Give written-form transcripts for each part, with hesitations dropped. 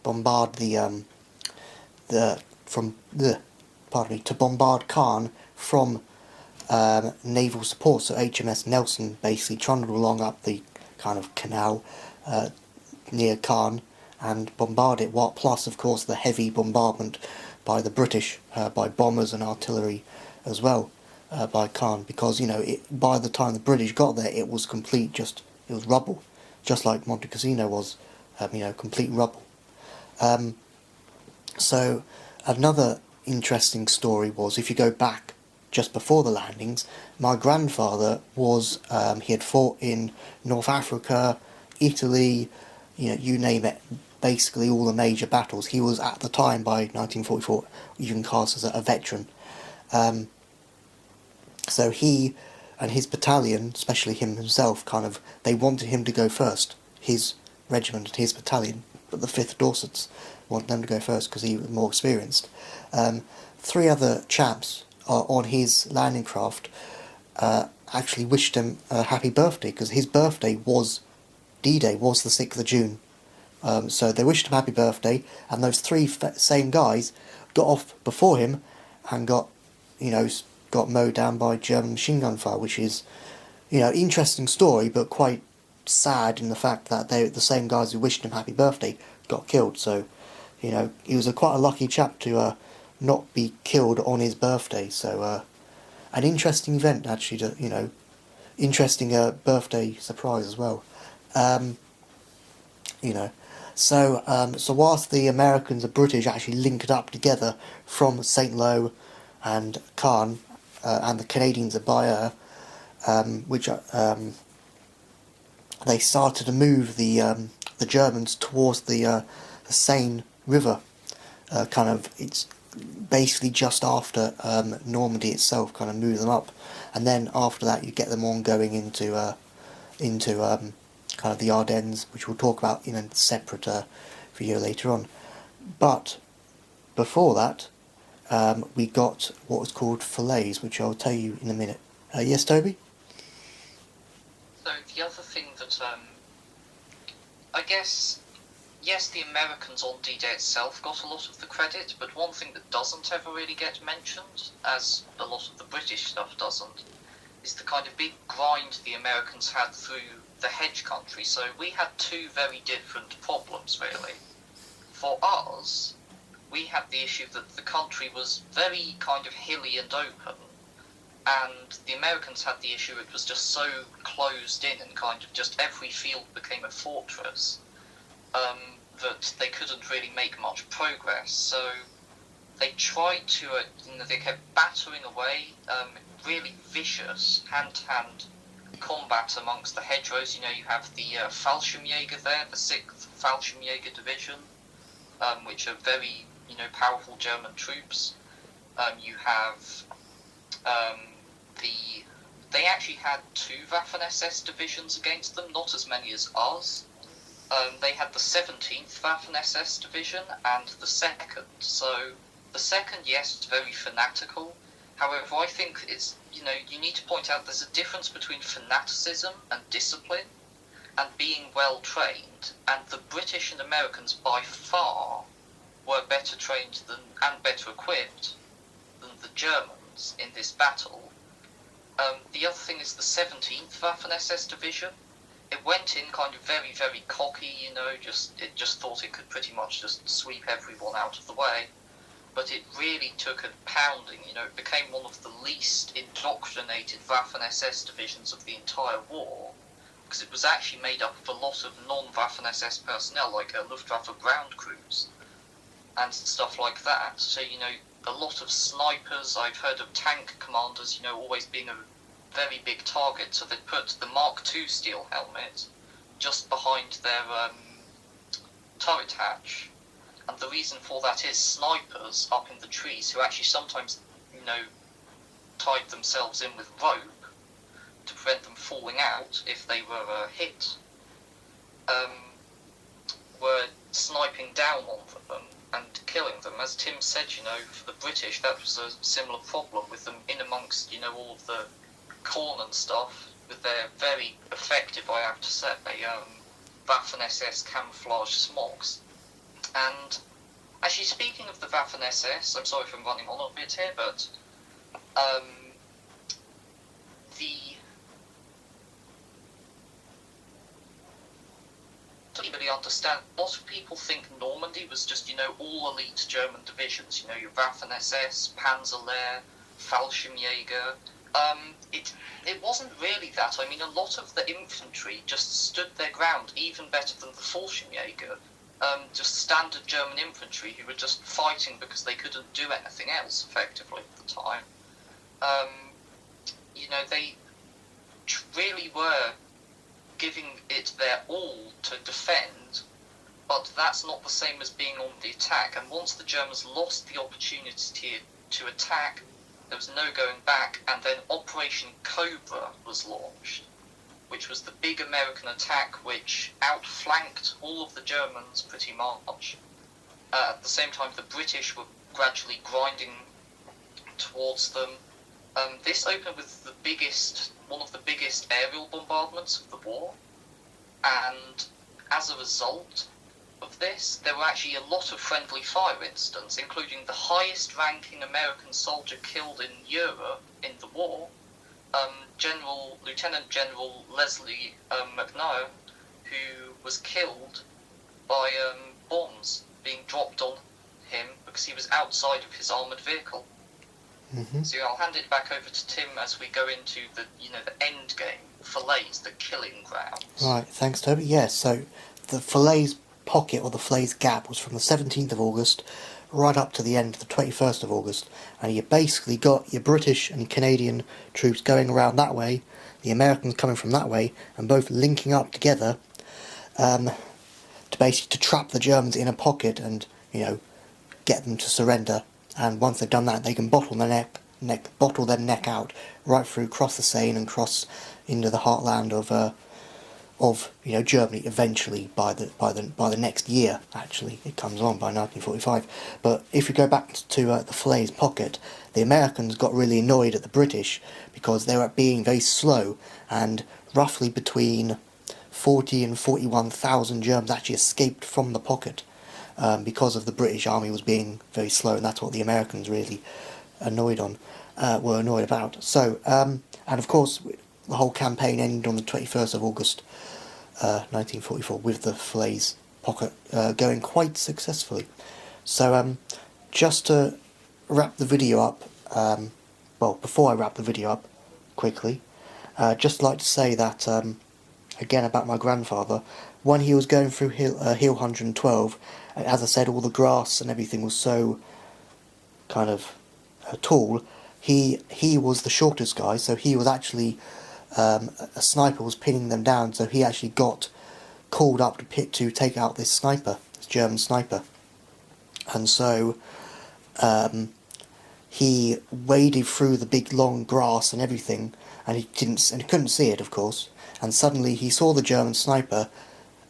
bombard to bombard Caen from naval support. So HMS Nelson basically trundled along up the kind of canal near Caen and bombard it. What plus, of course, the heavy bombardment by the British, by bombers and artillery as well, by Caen, because by the time the British got there, it was it was rubble, just like Monte Cassino was, complete rubble. So another interesting story was, if you go back just before the landings, my grandfather was, he had fought in North Africa, Italy, you name it, basically all the major battles. He was, at the time, by 1944, even cast as a veteran. So he and his battalion, especially him himself, they wanted him to go first, his regiment and his battalion, but the 5th Dorsets wanted them to go first because he was more experienced. 3 other chaps on his landing craft actually wished him a happy birthday, because his birthday was, D-Day was the 6th of June. So they wished him happy birthday, and those 3 same guys got off before him and got mowed down by German machine gun fire, which is, interesting story, but quite sad in the fact that the same guys who wished him happy birthday got killed. So, he was quite a lucky chap to not be killed on his birthday. So, an interesting event, actually, interesting birthday surprise as well. So whilst the Americans and British actually linked up together from St. Lo and Caen, and the Canadians at Bayeux, they started to move the Germans towards the Seine River. It's basically just after Normandy itself, kind of move them up, and then after that you get them on going into kind of the Ardennes, which we'll talk about in a separate video later on. But before that, we got what was called fillets, which I'll tell you in a minute. Yes, Toby? So the other thing that, I guess, yes, the Americans on D-Day itself got a lot of the credit, but one thing that doesn't ever really get mentioned, as a lot of the British stuff doesn't, is the kind of big grind the Americans had through the hedge country. So we had 2 very different problems, really. For us, we had the issue that the country was very kind of hilly and open, and the Americans had the issue it was just so closed in, and kind of just every field became a fortress, that they couldn't really make much progress. So they tried to, they kept battering away, really vicious hand-to-hand combat amongst the hedgerows. You have the Fallschirmjäger there, the 6th Fallschirmjäger Division, which are very, powerful German troops. You have they actually had 2 Waffen-SS divisions against them, not as many as us. They had the 17th Waffen-SS division and the 2nd. So the 2nd, yes, it's very fanatical. However, I think it's, you need to point out there's a difference between fanaticism and discipline and being well trained, and the British and Americans by far were better trained and better equipped than the Germans in this battle. The other thing is the 17th Waffen-SS division. It went in kind of very, very cocky, it just thought it could pretty much just sweep everyone out of the way. But it really took a pounding, it became one of the least indoctrinated Waffen-SS divisions of the entire war, because it was actually made up of a lot of non-Waffen-SS personnel, like Luftwaffe ground crews and stuff like that. So, a lot of snipers. I've heard of tank commanders, always being a very big target, so they put the Mark II steel helmet just behind their turret hatch. And the reason for that is snipers up in the trees, who actually sometimes, tied themselves in with rope to prevent them falling out if they were hit, were sniping down on them and killing them. As Tim said, for the British, that was a similar problem with them in amongst, all of the corn and stuff, with their very effective, I have to say, Waffen-SS camouflage smocks. And actually, speaking of the Waffen-SS, I'm sorry if I'm running on a bit here, but the don't really understand. A lot of people think Normandy was just, all elite German divisions. Your Waffen-SS, Panzerlehr, Fallschirmjäger. It wasn't really that. I mean, a lot of the infantry just stood their ground even better than the Fallschirmjäger. Just standard German infantry who were just fighting because they couldn't do anything else effectively at the time. They really were giving it their all to defend, but that's not the same as being on the attack. And once the Germans lost the opportunity to attack, there was no going back, and then Operation Cobra was launched, which was the big American attack which outflanked all of the Germans pretty much. At the same time, the British were gradually grinding towards them. This opened with one of the biggest aerial bombardments of the war, and as a result of this, there were actually a lot of friendly fire incidents, including the highest-ranking American soldier killed in Europe in the war, Lieutenant General Leslie McNair, who was killed by bombs being dropped on him because he was outside of his armoured vehicle. Mm-hmm. So I'll hand it back over to Tim as we go into the end game, Falaise, the killing grounds. Right, thanks, Toby. Yeah, so the Falaise pocket, or the Falaise gap, was from the 17th of August right up to the end of the 21st of August, and you basically got your British and Canadian troops going around that way, the Americans coming from that way, and both linking up together to trap the Germans in a pocket and, get them to surrender. And once they've done that, they can bottle their neck out right through, cross the Seine and cross into the heartland of Germany eventually by the next year. Actually, it comes on by 1945. But if you go back to the Falaise pocket, the Americans got really annoyed at the British because they were being very slow, and roughly between 40 and 41,000 Germans actually escaped from the pocket. Because of the British army was being very slow, and that's what the Americans really were annoyed about. So, and of course, the whole campaign ended on the 21st of August, 1944, with the Falaise pocket going quite successfully. So, just to wrap the video up, before I wrap the video up, quickly, just like to say that, again, about my grandfather, when he was going through Hill 112, as I said, all the grass and everything was so kind of tall. He was the shortest guy, so he was actually a sniper was pinning them down. So he actually got called up to take out this German sniper, and so he waded through the big long grass and everything, and he couldn't see it, of course. And suddenly he saw the German sniper,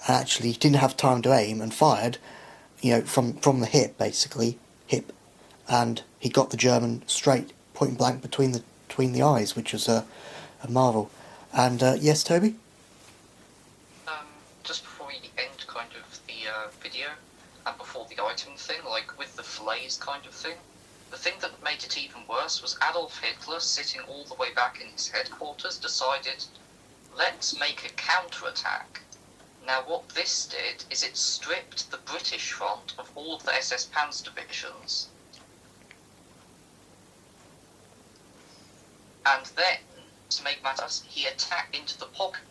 and actually didn't have time to aim and fired. From the hip, and he got the German straight, point blank between the eyes, which was a marvel. And yes, Toby? Just before we end kind of the video, and before the item thing, like with the Falaise kind of thing, the thing that made it even worse was Adolf Hitler, sitting all the way back in his headquarters, decided, let's make a counterattack. Now what this did is it stripped the British front of all of the SS Panzer divisions. And then, to make matters, he attacked into the pocket,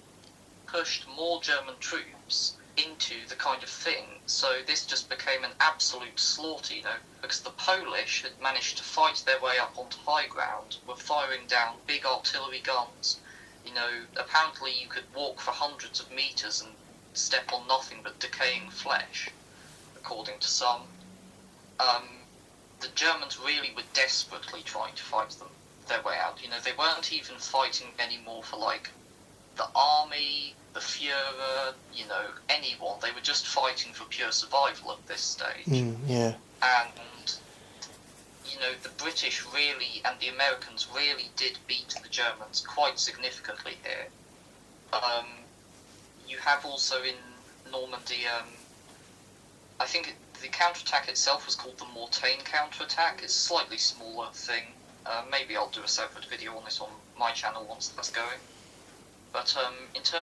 pushed more German troops into the kind of thing. So this just became an absolute slaughter, because the Polish had managed to fight their way up onto high ground, were firing down big artillery guns. Apparently you could walk for hundreds of meters and step on nothing but decaying flesh, according to some. The Germans really were desperately trying to fight their way out. They weren't even fighting anymore for, the army, the Führer, anyone. They were just fighting for pure survival at this stage. Yeah. And, the British really, and the Americans really did beat the Germans quite significantly here. You have also in Normandy, I think the counterattack itself was called the Mortain counterattack. It's a slightly smaller thing. Maybe I'll do a separate video on this on my channel once that's going. But in terms